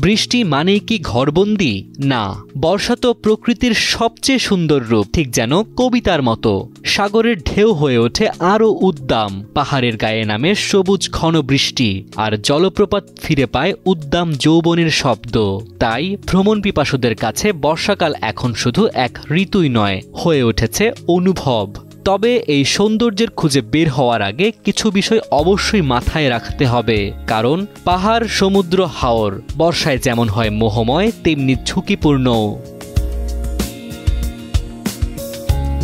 বৃষ্টি মানেই কি ঘরবন্দি? না, বর্ষা তো প্রকৃতির সবচেয়ে সুন্দর রূপ, ঠিক যেন কবিতার মতো। সাগরের ঢেউ হয়ে ওঠে আরও উদ্দাম, পাহাড়ের গায়ে নামে সবুজ ঘন বৃষ্টি, আর জলপ্রপাত ফিরে পায় উদ্দাম যৌবনের শব্দ। তাই ভ্রমণ পিপাসুদের কাছে বর্ষাকাল এখন শুধু এক ঋতুই নয়, হয়ে উঠেছে অনুভব। তবে এই সৌন্দর্যের খুঁজে বের হওয়ার আগে কিছু বিষয় অবশ্যই মাথায় রাখতে হবে, কারণ পাহাড়, সমুদ্র, হাওর বর্ষায় যেমন হয় মোহময়, তেমনি ঝুঁকিপূর্ণও।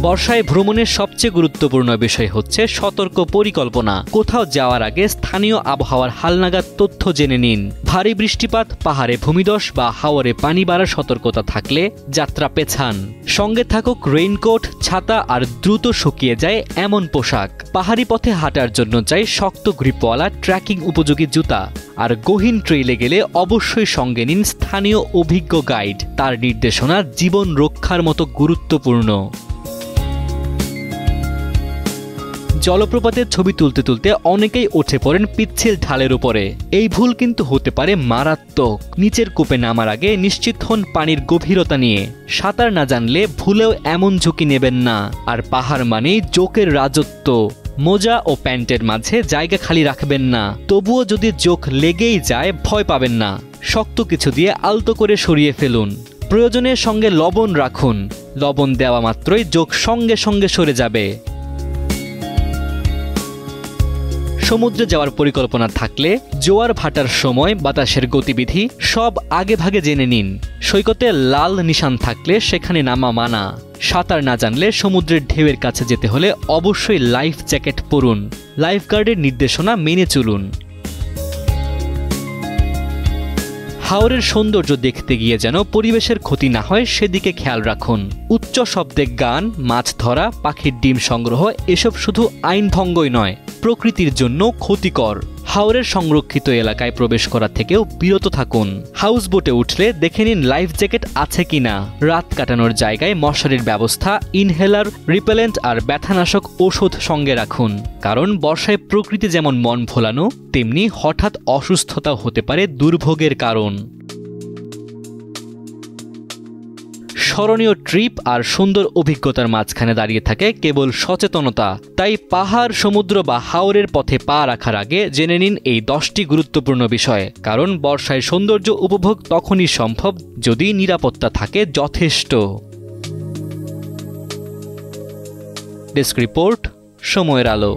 বর্ষায় ভ্রমণের সবচেয়ে গুরুত্বপূর্ণ বিষয় হচ্ছে সতর্ক পরিকল্পনা। কোথাও যাওয়ার আগে স্থানীয় আবহাওয়ার হালনাগাদ তথ্য জেনে নিন। ভারী বৃষ্টিপাত, পাহাড়ে ভূমিধস বা হাওরে পানি বাড়ার সতর্কতা থাকলে যাত্রা পেছান। সঙ্গে থাকুক রেইনকোট, ছাতা আর দ্রুত শুকিয়ে যায় এমন পোশাক। পাহাড়ি পথে হাঁটার জন্য চাই শক্ত গ্রিপওয়ালা ট্রেকিং উপযোগী জুতা। আর গহীন ট্রেইলে গেলে অবশ্যই সঙ্গে নিন স্থানীয় অভিজ্ঞ গাইড। তার নির্দেশনা জীবন রক্ষার মতো গুরুত্বপূর্ণ। জলপ্রপাতের ছবি তুলতে তুলতে অনেকেই উঠে পড়েন পিচ্ছিল ঢালের উপরে। এই ভুল কিন্তু হতে পারে মারাত্মক। নিচের কূপে নামার আগে নিশ্চিত হন পানির গভীরতা নিয়ে। সাঁতার না জানলে ভুলেও এমন ঝুঁকি নেবেন না। আর পাহাড় মানেই জোকের রাজত্ব। মোজা ও প্যান্টের মাঝে জায়গা খালি রাখবেন না। তবুও যদি জোক লেগেই যায় ভয় পাবেন না, শক্ত কিছু দিয়ে আলতো করে সরিয়ে ফেলুন। প্রয়োজনে সঙ্গে লবণ রাখুন। লবণ দেওয়া মাত্রই জোক সঙ্গে সঙ্গে সরে যাবে। সমুদ্রে যাওয়ার পরিকল্পনা থাকলে জোয়ার ভাটার সময় বাতাসের গতিবিধি সব আগে ভাগে জেনে নিন। সৈকতে লাল নিশান থাকলে সেখানে নামা মানা। সাঁতার না জানলে সমুদ্রের ঢেউয়ের কাছে যেতে হলে অবশ্যই লাইফ জ্যাকেট পরুন। লাইফগার্ডের নির্দেশনা মেনে চলুন। হাওরের সৌন্দর্য দেখতে গিয়ে যেন পরিবেশের ক্ষতি না হয় সেদিকে খেয়াল রাখুন। উচ্চ শব্দে গান, মাছ ধরা, পাখির ডিম সংগ্রহ এসব শুধু আইন ভঙ্গই নয়, প্রকৃতির জন্য ক্ষতিকর। হাওরের সংরক্ষিত এলাকায় প্রবেশ করা থেকেও বিরত থাকুন। হাউস বোটে উঠলে দেখে নিন লাইফ জ্যাকেট আছে কিনা। রাত কাটানোর জায়গায় মশারির ব্যবস্থা, ইনহেলার, রিপেলেন্ট আর ব্যথানাশক ওষুধ সঙ্গে রাখুন। কারণ বর্ষায় প্রকৃতি যেমন মন ভোলানো, তেমনি হঠাৎ অসুস্থতাও হতে পারে দুর্ভোগের কারণ। স্মরণীয় ট্রিপ আর সুন্দর অভিজ্ঞতার মাঝখানে দাঁড়িয়ে থাকে কেবল সচেতনতা। তাই পাহাড়, সমুদ্র বা হাওরের পথে পা রাখার আগে জেনে নিন এই 10টি গুরুত্বপূর্ণ বিষয়। কারণ বর্ষায় সৌন্দর্য উপভোগ তখনই সম্ভব যদি নিরাপত্তা থাকে যথেষ্ট। ডেস্ক রিপোর্ট, সময়ের আলো।